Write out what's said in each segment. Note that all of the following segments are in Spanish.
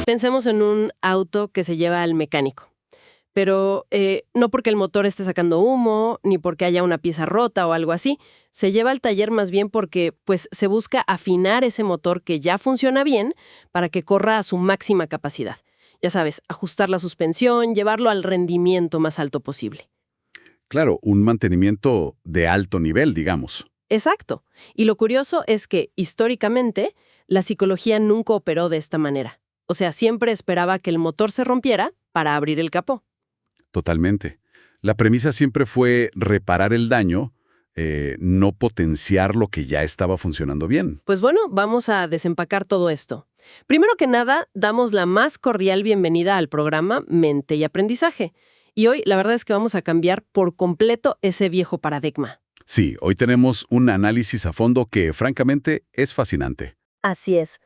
Pensemos en un auto que se lleva al mecánico, pero no porque el motor esté sacando humo, ni porque haya una pieza rota o algo así. Se lleva al taller más bien porque pues, se busca afinar ese motor que ya funciona bien para que corra a su máxima capacidad. Ya sabes, ajustar la suspensión, llevarlo al rendimiento más alto posible. Claro, un mantenimiento de alto nivel, digamos. Exacto. Y lo curioso es que, históricamente, la psicología nunca operó de esta manera. O sea, siempre esperaba que el motor se rompiera para abrir el capó. Totalmente. La premisa siempre fue reparar el daño, no potenciar lo que ya estaba funcionando bien. Pues bueno, vamos a desempacar todo esto. Primero que nada, damos la más cordial bienvenida al programa Mente y Aprendizaje. Y hoy la verdad es que vamos a cambiar por completo ese viejo paradigma. Sí, hoy tenemos un análisis a fondo que, francamente, es fascinante. Así es.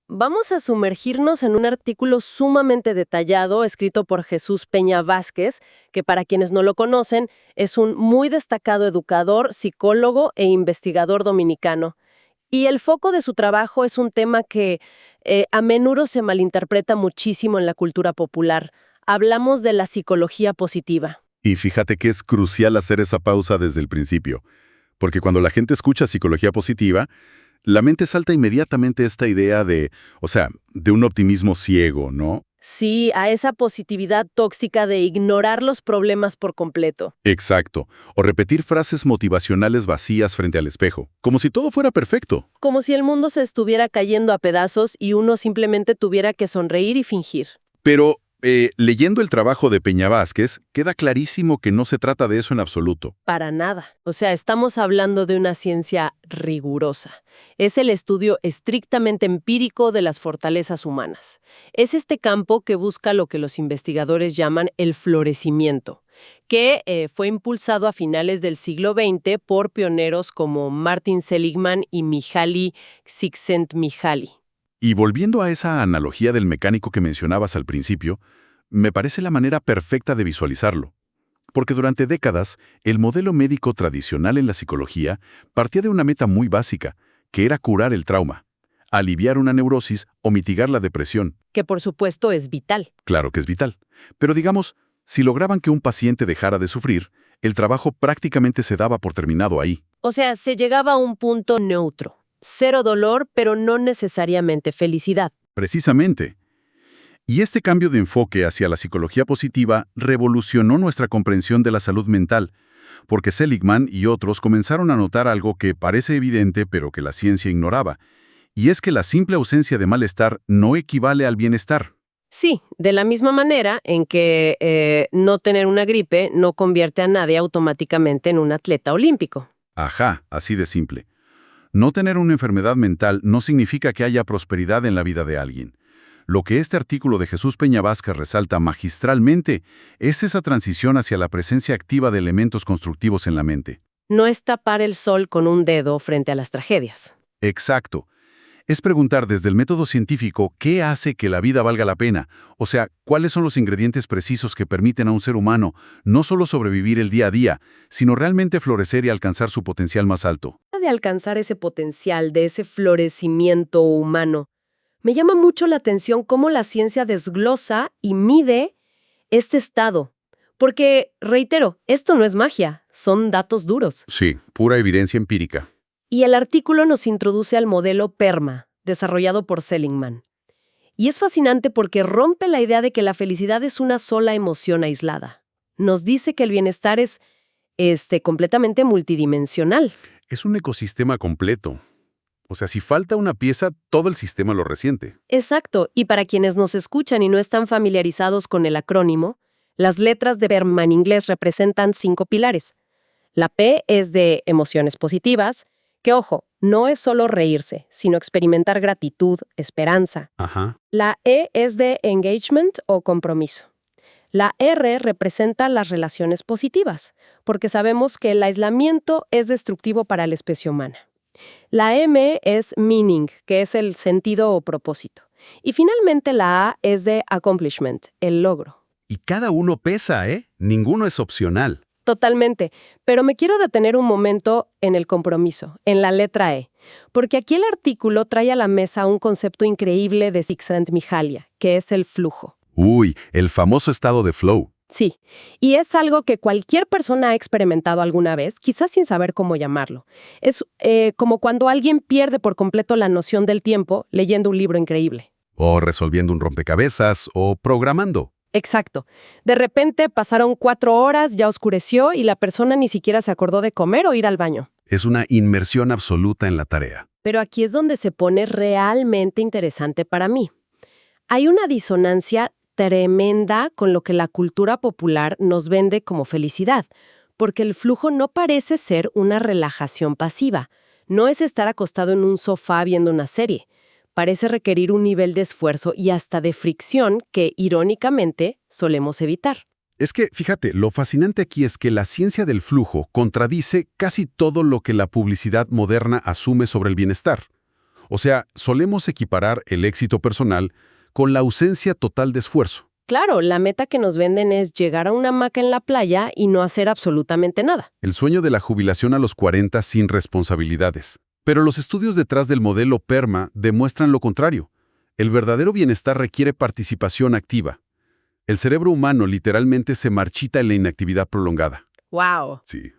Vamos a sumergirnos en un artículo sumamente detallado escrito por Jesús Peña Vázquez, que para quienes no lo conocen, es un muy destacado educador, psicólogo e investigador dominicano. Y el foco de su trabajo es un tema que a menudo se malinterpreta muchísimo en la cultura popular. Hablamos de la psicología positiva. Y fíjate que es crucial hacer esa pausa desde el principio, porque cuando la gente escucha psicología positiva, la mente salta inmediatamente esta idea de un optimismo ciego, ¿no? Sí, a esa positividad tóxica de ignorar los problemas por completo. Exacto. O repetir frases motivacionales vacías frente al espejo, como si todo fuera perfecto. Como si el mundo se estuviera cayendo a pedazos y uno simplemente tuviera que sonreír y fingir. Pero, leyendo el trabajo de Peña Vázquez, queda clarísimo que no se trata de eso en absoluto. Para nada. O sea, estamos hablando de una ciencia rigurosa. Es el estudio estrictamente empírico de las fortalezas humanas. Es este campo que busca lo que los investigadores llaman el florecimiento, que fue impulsado a finales del siglo XX por pioneros como Martin Seligman y Mihaly Csikszentmihalyi. Y volviendo a esa analogía del mecánico que mencionabas al principio, me parece la manera perfecta de visualizarlo. Porque durante décadas, el modelo médico tradicional en la psicología partía de una meta muy básica, que era curar el trauma, aliviar una neurosis o mitigar la depresión. Que por supuesto es vital. Claro que es vital. Pero digamos, si lograban que un paciente dejara de sufrir, el trabajo prácticamente se daba por terminado ahí. O sea, se llegaba a un punto neutro. Cero dolor, pero no necesariamente felicidad. Precisamente. Y este cambio de enfoque hacia la psicología positiva revolucionó nuestra comprensión de la salud mental, porque Seligman y otros comenzaron a notar algo que parece evidente pero que la ciencia ignoraba, y es que la simple ausencia de malestar no equivale al bienestar. Sí, de la misma manera en que no tener una gripe no convierte a nadie automáticamente en un atleta olímpico. Ajá, así de simple. No tener una enfermedad mental no significa que haya prosperidad en la vida de alguien. Lo que este artículo de Jesús Peña Vázquez resalta magistralmente es esa transición hacia la presencia activa de elementos constructivos en la mente. No es tapar el sol con un dedo frente a las tragedias. Exacto. Es preguntar desde el método científico qué hace que la vida valga la pena, o sea, cuáles son los ingredientes precisos que permiten a un ser humano no solo sobrevivir el día a día, sino realmente florecer y alcanzar su potencial más alto. De alcanzar ese potencial, de ese florecimiento humano. Me llama mucho la atención cómo la ciencia desglosa y mide este estado. Porque, reitero, esto no es magia, son datos duros. Sí, pura evidencia empírica. Y el artículo nos introduce al modelo PERMA, desarrollado por Seligman. Y es fascinante porque rompe la idea de que la felicidad es una sola emoción aislada. Nos dice que el bienestar es completamente multidimensional. Es un ecosistema completo. O sea, si falta una pieza, todo el sistema lo resiente. Exacto, y para quienes nos escuchan y no están familiarizados con el acrónimo, las letras de PERMA en inglés representan 5 pilares. La P es de emociones positivas, que ojo, no es solo reírse, sino experimentar gratitud, esperanza. Ajá. La E es de engagement o compromiso. La R representa las relaciones positivas, porque sabemos que el aislamiento es destructivo para la especie humana. La M es meaning, que es el sentido o propósito. Y finalmente la A es de accomplishment, el logro. Y cada uno pesa, ¿eh? Ninguno es opcional. Totalmente, pero me quiero detener un momento en el compromiso, en la letra E, porque aquí el artículo trae a la mesa un concepto increíble de Csikszentmihalyi, que es el flujo. Uy, el famoso estado de flow. Sí, y es algo que cualquier persona ha experimentado alguna vez, quizás sin saber cómo llamarlo. Es como cuando alguien pierde por completo la noción del tiempo leyendo un libro increíble. O resolviendo un rompecabezas, o programando. Exacto. De repente pasaron 4 horas, ya oscureció y la persona ni siquiera se acordó de comer o ir al baño. Es una inmersión absoluta en la tarea. Pero aquí es donde se pone realmente interesante para mí. Hay una disonancia tremenda con lo que la cultura popular nos vende como felicidad, porque el flujo no parece ser una relajación pasiva, no es estar acostado en un sofá viendo una serie. Parece requerir un nivel de esfuerzo y hasta de fricción que, irónicamente, solemos evitar. Es que, fíjate, lo fascinante aquí es que la ciencia del flujo contradice casi todo lo que la publicidad moderna asume sobre el bienestar. O sea, solemos equiparar el éxito personal con la ausencia total de esfuerzo. Claro, la meta que nos venden es llegar a una hamaca en la playa y no hacer absolutamente nada. El sueño de la jubilación a los 40 sin responsabilidades. Pero los estudios detrás del modelo PERMA demuestran lo contrario. El verdadero bienestar requiere participación activa. El cerebro humano literalmente se marchita en la inactividad prolongada. ¡Wow! Sí.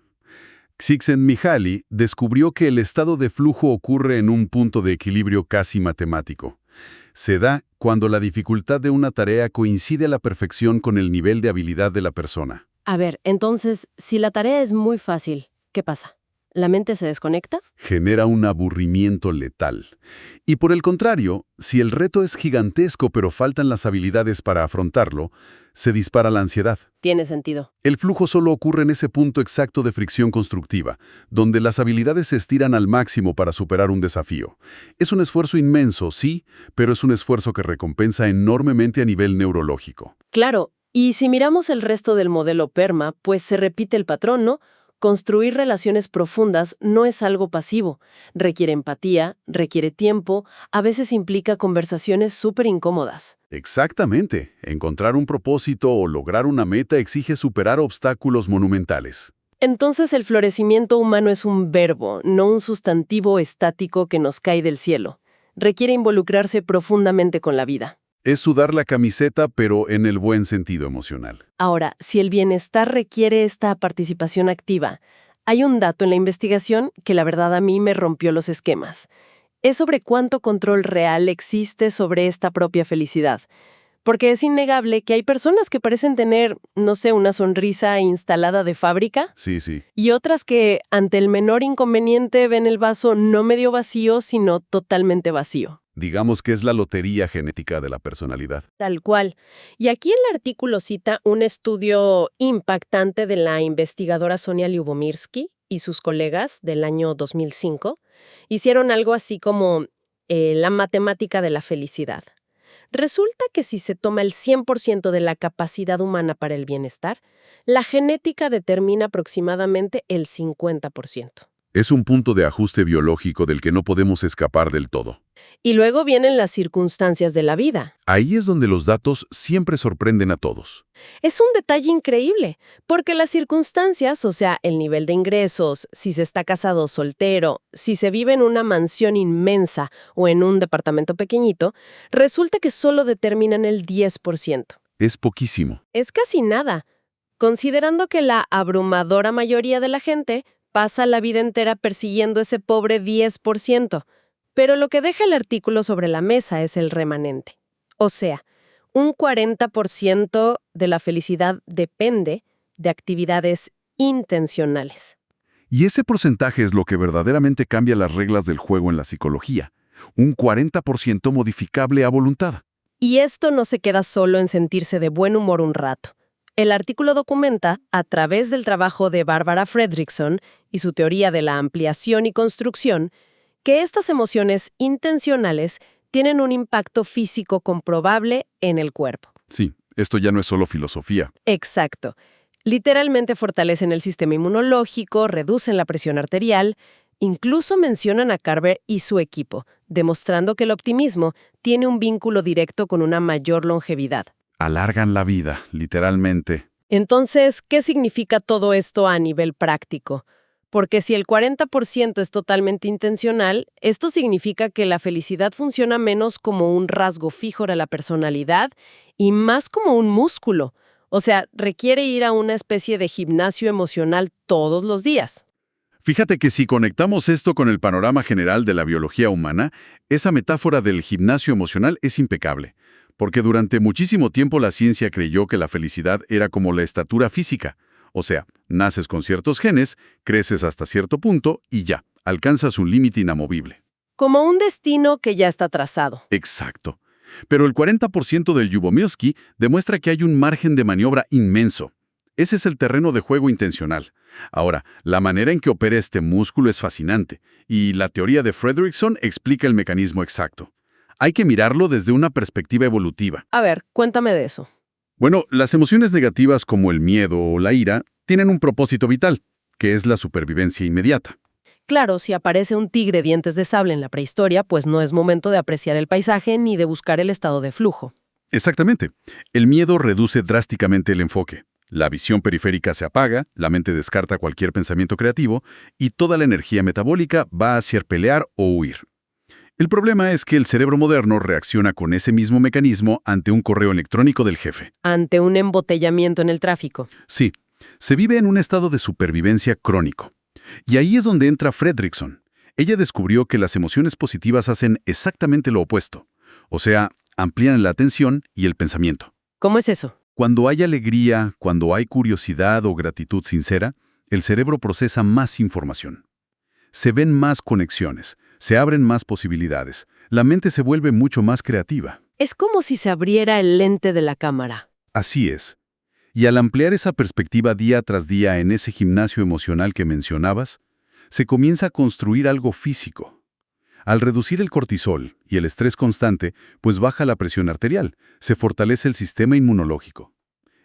Csikszentmihalyi descubrió que el estado de flujo ocurre en un punto de equilibrio casi matemático. Se da cuando la dificultad de una tarea coincide a la perfección con el nivel de habilidad de la persona. A ver, entonces, si la tarea es muy fácil, ¿qué pasa? ¿La mente se desconecta? Genera un aburrimiento letal. Y por el contrario, si el reto es gigantesco pero faltan las habilidades para afrontarlo, se dispara la ansiedad. Tiene sentido. El flujo solo ocurre en ese punto exacto de fricción constructiva, donde las habilidades se estiran al máximo para superar un desafío. Es un esfuerzo inmenso, sí, pero es un esfuerzo que recompensa enormemente a nivel neurológico. Claro, y si miramos el resto del modelo PERMA, pues se repite el patrón, ¿no? Construir relaciones profundas no es algo pasivo. Requiere empatía, requiere tiempo, a veces implica conversaciones súper incómodas. Exactamente. Encontrar un propósito o lograr una meta exige superar obstáculos monumentales. Entonces el florecimiento humano es un verbo, no un sustantivo estático que nos cae del cielo. Requiere involucrarse profundamente con la vida. Es sudar la camiseta, pero en el buen sentido emocional. Ahora, si el bienestar requiere esta participación activa, hay un dato en la investigación que la verdad a mí me rompió los esquemas. Es sobre cuánto control real existe sobre esta propia felicidad. Porque es innegable que hay personas que parecen tener, no sé, una sonrisa instalada de fábrica, Sí. y otras que, ante el menor inconveniente, ven el vaso no medio vacío, sino totalmente vacío. Digamos que es la lotería genética de la personalidad. Tal cual. Y aquí el artículo cita un estudio impactante de la investigadora Sonia Lyubomirsky y sus colegas del año 2005. Hicieron algo así como la matemática de la felicidad. Resulta que si se toma el 100% de la capacidad humana para el bienestar, la genética determina aproximadamente el 50%. Es un punto de ajuste biológico del que no podemos escapar del todo. Y luego vienen las circunstancias de la vida. Ahí es donde los datos siempre sorprenden a todos. Es un detalle increíble, porque las circunstancias, o sea, el nivel de ingresos, si se está casado o soltero, si se vive en una mansión inmensa o en un departamento pequeñito, resulta que solo determinan el 10%. Es poquísimo. Es casi nada, considerando que la abrumadora mayoría de la gente pasa la vida entera persiguiendo ese pobre 10%. Pero lo que deja el artículo sobre la mesa es el remanente. O sea, un 40% de la felicidad depende de actividades intencionales. Y ese porcentaje es lo que verdaderamente cambia las reglas del juego en la psicología. Un 40% modificable a voluntad. Y esto no se queda solo en sentirse de buen humor un rato. El artículo documenta, a través del trabajo de Barbara Fredrickson y su teoría de la ampliación y construcción, que estas emociones intencionales tienen un impacto físico comprobable en el cuerpo. Sí, esto ya no es solo filosofía. Exacto. Literalmente fortalecen el sistema inmunológico, reducen la presión arterial, incluso mencionan a Carver y su equipo, demostrando que el optimismo tiene un vínculo directo con una mayor longevidad. Alargan la vida, literalmente. Entonces, ¿qué significa todo esto a nivel práctico? Porque si el 40% es totalmente intencional, esto significa que la felicidad funciona menos como un rasgo fijo de la personalidad y más como un músculo. O sea, requiere ir a una especie de gimnasio emocional todos los días. Fíjate que si conectamos esto con el panorama general de la biología humana, esa metáfora del gimnasio emocional es impecable, porque durante muchísimo tiempo la ciencia creyó que la felicidad era como la estatura física. O sea, naces con ciertos genes, creces hasta cierto punto y ya, alcanzas un límite inamovible. Como un destino que ya está trazado. Exacto. Pero el 40% del Lubomírski demuestra que hay un margen de maniobra inmenso. Ese es el terreno de juego intencional. Ahora, la manera en que opera este músculo es fascinante, y la teoría de Fredrickson explica el mecanismo exacto. Hay que mirarlo desde una perspectiva evolutiva. A ver, cuéntame de eso. Bueno, las emociones negativas como el miedo o la ira tienen un propósito vital, que es la supervivencia inmediata. Claro, si aparece un tigre dientes de sable en la prehistoria, pues no es momento de apreciar el paisaje ni de buscar el estado de flujo. Exactamente. El miedo reduce drásticamente el enfoque. La visión periférica se apaga, la mente descarta cualquier pensamiento creativo y toda la energía metabólica va hacia pelear o huir. El problema es que el cerebro moderno reacciona con ese mismo mecanismo ante un correo electrónico del jefe. Ante un embotellamiento en el tráfico. Sí, se vive en un estado de supervivencia crónico. Y ahí es donde entra Fredrickson. Ella descubrió que las emociones positivas hacen exactamente lo opuesto. O sea, amplían la atención y el pensamiento. ¿Cómo es eso? Cuando hay alegría, cuando hay curiosidad o gratitud sincera, el cerebro procesa más información. Se ven más conexiones, se abren más posibilidades, la mente se vuelve mucho más creativa. Es como si se abriera el lente de la cámara. Así es. Y al ampliar esa perspectiva día tras día en ese gimnasio emocional que mencionabas, se comienza a construir algo físico. Al reducir el cortisol y el estrés constante, pues baja la presión arterial, se fortalece el sistema inmunológico.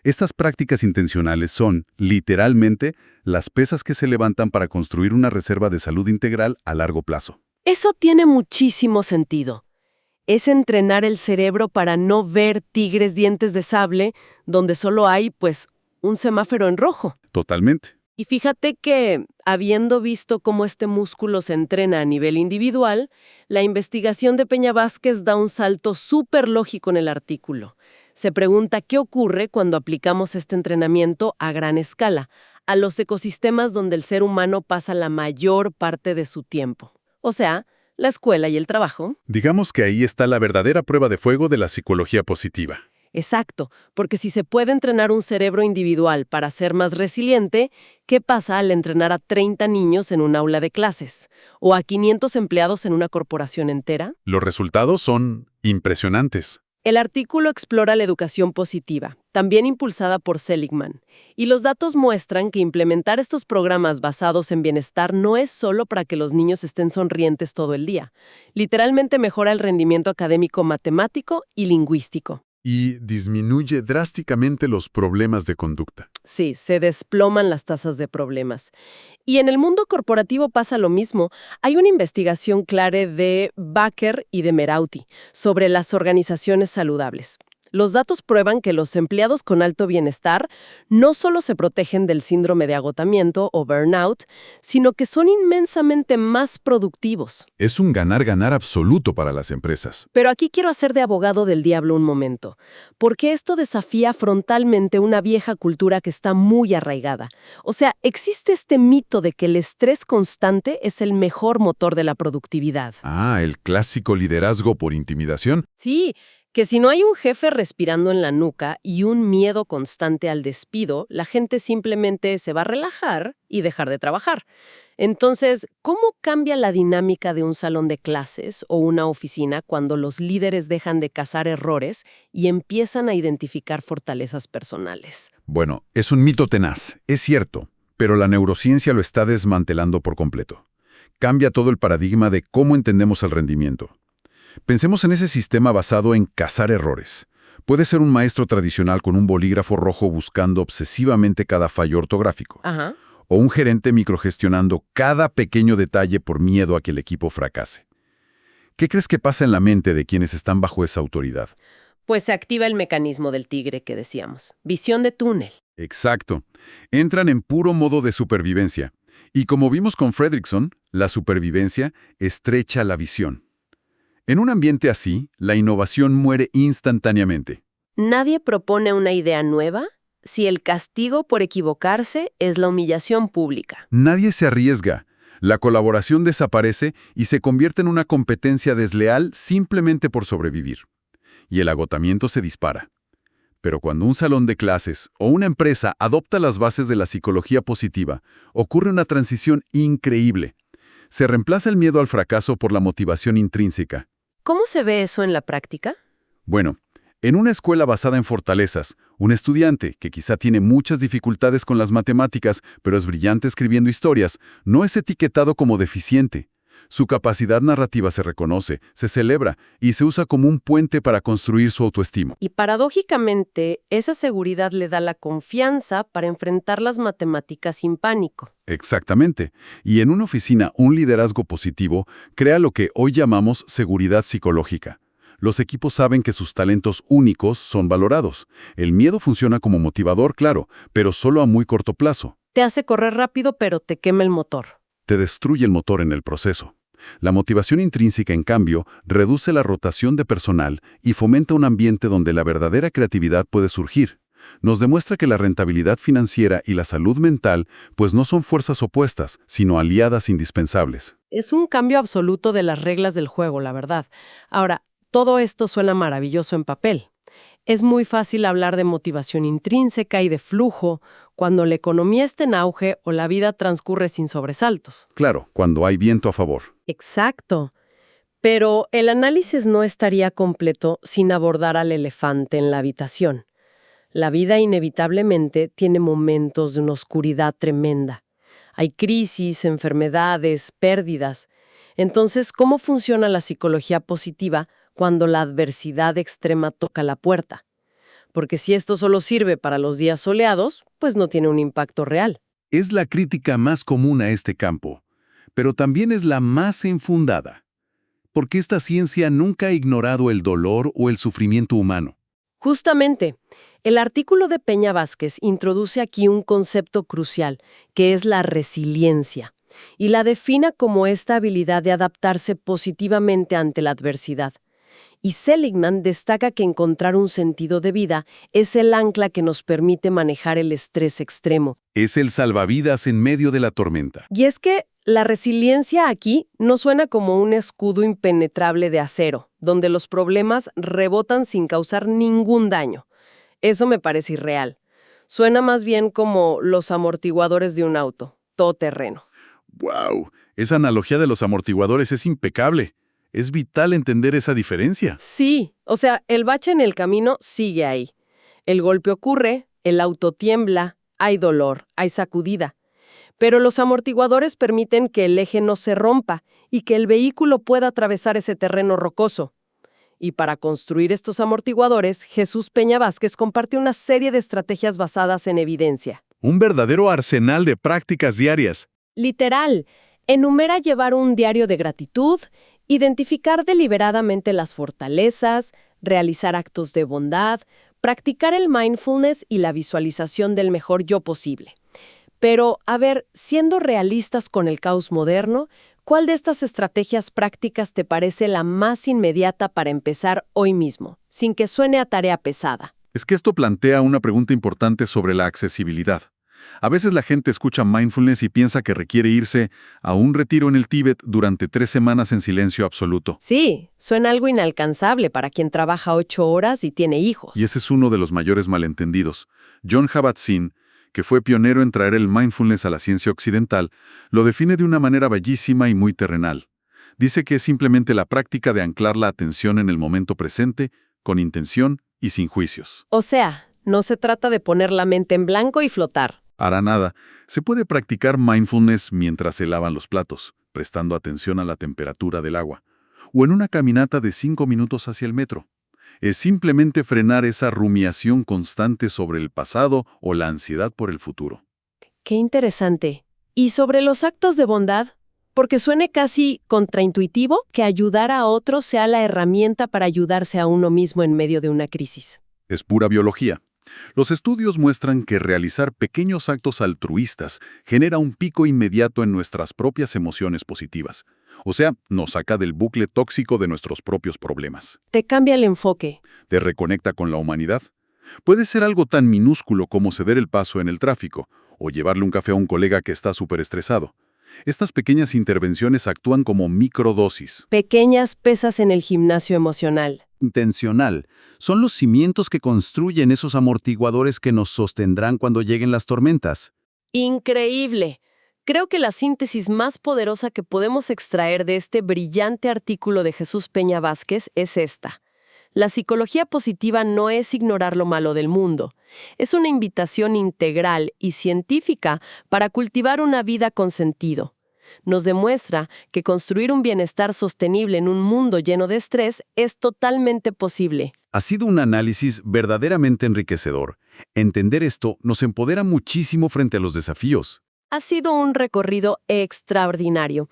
Estas prácticas intencionales son, literalmente, las pesas que se levantan para construir una reserva de salud integral a largo plazo. Eso tiene muchísimo sentido. Es entrenar el cerebro para no ver tigres dientes de sable donde solo hay, pues, un semáforo en rojo. Totalmente. Y fíjate que, habiendo visto cómo este músculo se entrena a nivel individual, la investigación de Peña Vázquez da un salto súper lógico en el artículo. Se pregunta qué ocurre cuando aplicamos este entrenamiento a gran escala, a los ecosistemas donde el ser humano pasa la mayor parte de su tiempo. O sea, la escuela y el trabajo. Digamos que ahí está la verdadera prueba de fuego de la psicología positiva. Exacto, porque si se puede entrenar un cerebro individual para ser más resiliente, ¿qué pasa al entrenar a 30 niños en un aula de clases? ¿O a 500 empleados en una corporación entera? Los resultados son impresionantes. El artículo explora la educación positiva, también impulsada por Seligman, y los datos muestran que implementar estos programas basados en bienestar no es solo para que los niños estén sonrientes todo el día. Literalmente mejora el rendimiento académico matemático y lingüístico. Y disminuye drásticamente los problemas de conducta. Sí, se desploman las tasas de problemas. Y en el mundo corporativo pasa lo mismo. Hay una investigación clara de Baker y de Merauti sobre las organizaciones saludables. Los datos prueban que los empleados con alto bienestar no solo se protegen del síndrome de agotamiento o burnout, sino que son inmensamente más productivos. Es un ganar-ganar absoluto para las empresas. Pero aquí quiero hacer de abogado del diablo un momento, porque esto desafía frontalmente una vieja cultura que está muy arraigada. O sea, existe este mito de que el estrés constante es el mejor motor de la productividad. Ah, el clásico liderazgo por intimidación. Sí, que si no hay un jefe respirando en la nuca y un miedo constante al despido, la gente simplemente se va a relajar y dejar de trabajar. Entonces, ¿cómo cambia la dinámica de un salón de clases o una oficina cuando los líderes dejan de cazar errores y empiezan a identificar fortalezas personales? Bueno, es un mito tenaz, es cierto, pero la neurociencia lo está desmantelando por completo. Cambia todo el paradigma de cómo entendemos el rendimiento. Pensemos en ese sistema basado en cazar errores. Puede ser un maestro tradicional con un bolígrafo rojo buscando obsesivamente cada fallo ortográfico. Ajá. O un gerente microgestionando cada pequeño detalle por miedo a que el equipo fracase. ¿Qué crees que pasa en la mente de quienes están bajo esa autoridad? Pues se activa el mecanismo del tigre que decíamos. Visión de túnel. Exacto. Entran en puro modo de supervivencia. Y como vimos con Fredrickson, la supervivencia estrecha la visión. En un ambiente así, la innovación muere instantáneamente. ¿Nadie propone una idea nueva si el castigo por equivocarse es la humillación pública? Nadie se arriesga. La colaboración desaparece y se convierte en una competencia desleal simplemente por sobrevivir. Y el agotamiento se dispara. Pero cuando un salón de clases o una empresa adopta las bases de la psicología positiva, ocurre una transición increíble. Se reemplaza el miedo al fracaso por la motivación intrínseca. ¿Cómo se ve eso en la práctica? Bueno, en una escuela basada en fortalezas, un estudiante que quizá tiene muchas dificultades con las matemáticas, pero es brillante escribiendo historias, no es etiquetado como deficiente. Su capacidad narrativa se reconoce, se celebra y se usa como un puente para construir su autoestima. Y paradójicamente, esa seguridad le da la confianza para enfrentar las matemáticas sin pánico. Exactamente. Y en una oficina, un liderazgo positivo crea lo que hoy llamamos seguridad psicológica. Los equipos saben que sus talentos únicos son valorados. El miedo funciona como motivador, claro, pero solo a muy corto plazo. Te hace correr rápido, pero te quema el motor. Te destruye el motor en el proceso. La motivación intrínseca, en cambio, reduce la rotación de personal y fomenta un ambiente donde la verdadera creatividad puede surgir. Nos demuestra que la rentabilidad financiera y la salud mental, pues no son fuerzas opuestas, sino aliadas indispensables. Es un cambio absoluto de las reglas del juego, la verdad. Ahora, todo esto suena maravilloso en papel. Es muy fácil hablar de motivación intrínseca y de flujo cuando la economía está en auge o la vida transcurre sin sobresaltos. Claro, cuando hay viento a favor. Exacto. Pero el análisis no estaría completo sin abordar al elefante en la habitación. La vida inevitablemente tiene momentos de una oscuridad tremenda. Hay crisis, enfermedades, pérdidas. Entonces, ¿cómo funciona la psicología positiva cuando la adversidad extrema toca la puerta? Porque si esto solo sirve para los días soleados, pues no tiene un impacto real. Es la crítica más común a este campo, pero también es la más infundada, porque esta ciencia nunca ha ignorado el dolor o el sufrimiento humano. Justamente, el artículo de Peña Vázquez introduce aquí un concepto crucial, que es la resiliencia, y la define como esta habilidad de adaptarse positivamente ante la adversidad. Y Seligman destaca que encontrar un sentido de vida es el ancla que nos permite manejar el estrés extremo. Es el salvavidas en medio de la tormenta. Y es que la resiliencia aquí no suena como un escudo impenetrable de acero, donde los problemas rebotan sin causar ningún daño. Eso me parece irreal. Suena más bien como los amortiguadores de un auto, todoterreno. ¡Wow! Esa analogía de los amortiguadores es impecable. Es vital entender esa diferencia. Sí, o sea, el bache en el camino sigue ahí. El golpe ocurre, el auto tiembla, hay dolor, hay sacudida. Pero los amortiguadores permiten que el eje no se rompa y que el vehículo pueda atravesar ese terreno rocoso. Y para construir estos amortiguadores, Jesús Peña Vázquez compartió una serie de estrategias basadas en evidencia. Un verdadero arsenal de prácticas diarias. Literal, enumera llevar un diario de gratitud, identificar deliberadamente las fortalezas, realizar actos de bondad, practicar el mindfulness y la visualización del mejor yo posible. Pero, a ver, siendo realistas con el caos moderno, ¿cuál de estas estrategias prácticas te parece la más inmediata para empezar hoy mismo, sin que suene a tarea pesada? Es que esto plantea una pregunta importante sobre la accesibilidad. A veces la gente escucha mindfulness y piensa que requiere irse a un retiro en el Tíbet durante 3 semanas en silencio absoluto. Sí, suena algo inalcanzable para quien trabaja 8 horas y tiene hijos. Y ese es uno de los mayores malentendidos. John Kabat-Zinn, que fue pionero en traer el mindfulness a la ciencia occidental, lo define de una manera bellísima y muy terrenal. Dice que es simplemente la práctica de anclar la atención en el momento presente, con intención y sin juicios. O sea, no se trata de poner la mente en blanco y flotar. Para nada, se puede practicar mindfulness mientras se lavan los platos, prestando atención a la temperatura del agua, o en una caminata de 5 minutos hacia el metro. Es simplemente frenar esa rumiación constante sobre el pasado o la ansiedad por el futuro. Qué interesante. ¿Y sobre los actos de bondad? Porque suene casi contraintuitivo que ayudar a otros sea la herramienta para ayudarse a uno mismo en medio de una crisis. Es pura biología. Los estudios muestran que realizar pequeños actos altruistas genera un pico inmediato en nuestras propias emociones positivas. O sea, nos saca del bucle tóxico de nuestros propios problemas. Te cambia el enfoque. Te reconecta con la humanidad. Puede ser algo tan minúsculo como ceder el paso en el tráfico o llevarle un café a un colega que está súper estresado. Estas pequeñas intervenciones actúan como microdosis. Pequeñas pesas en el gimnasio emocional. Intencional. Son los cimientos que construyen esos amortiguadores que nos sostendrán cuando lleguen las tormentas. Increíble. Creo que la síntesis más poderosa que podemos extraer de este brillante artículo de Jesús Peña Vázquez es esta. La psicología positiva no es ignorar lo malo del mundo. Es una invitación integral y científica para cultivar una vida con sentido. Nos demuestra que construir un bienestar sostenible en un mundo lleno de estrés es totalmente posible. Ha sido un análisis verdaderamente enriquecedor. Entender esto nos empodera muchísimo frente a los desafíos. Ha sido un recorrido extraordinario.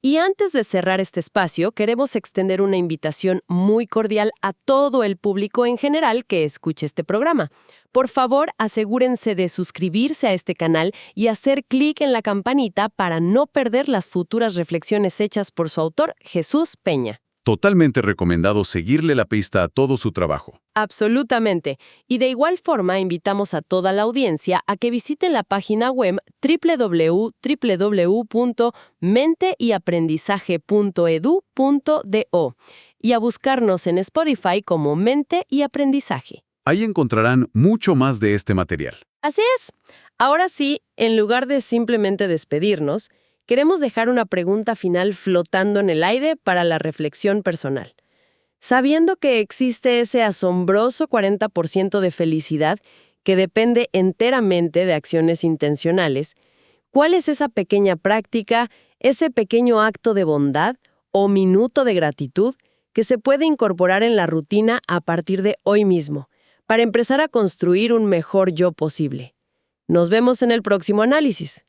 Y antes de cerrar este espacio, queremos extender una invitación muy cordial a todo el público en general que escuche este programa. Por favor, asegúrense de suscribirse a este canal y hacer clic en la campanita para no perder las futuras reflexiones hechas por su autor, Jesús Peña. Totalmente recomendado seguirle la pista a todo su trabajo. Absolutamente. Y de igual forma invitamos a toda la audiencia a que visiten la página web www.menteyaprendizaje.edu.do y a buscarnos en Spotify como Mente y Aprendizaje. Ahí encontrarán mucho más de este material. Así es. Ahora sí, en lugar de simplemente despedirnos, queremos dejar una pregunta final flotando en el aire para la reflexión personal. Sabiendo que existe ese asombroso 40% de felicidad que depende enteramente de acciones intencionales, ¿cuál es esa pequeña práctica, ese pequeño acto de bondad o minuto de gratitud que se puede incorporar en la rutina a partir de hoy mismo, para empezar a construir un mejor yo posible? Nos vemos en el próximo análisis.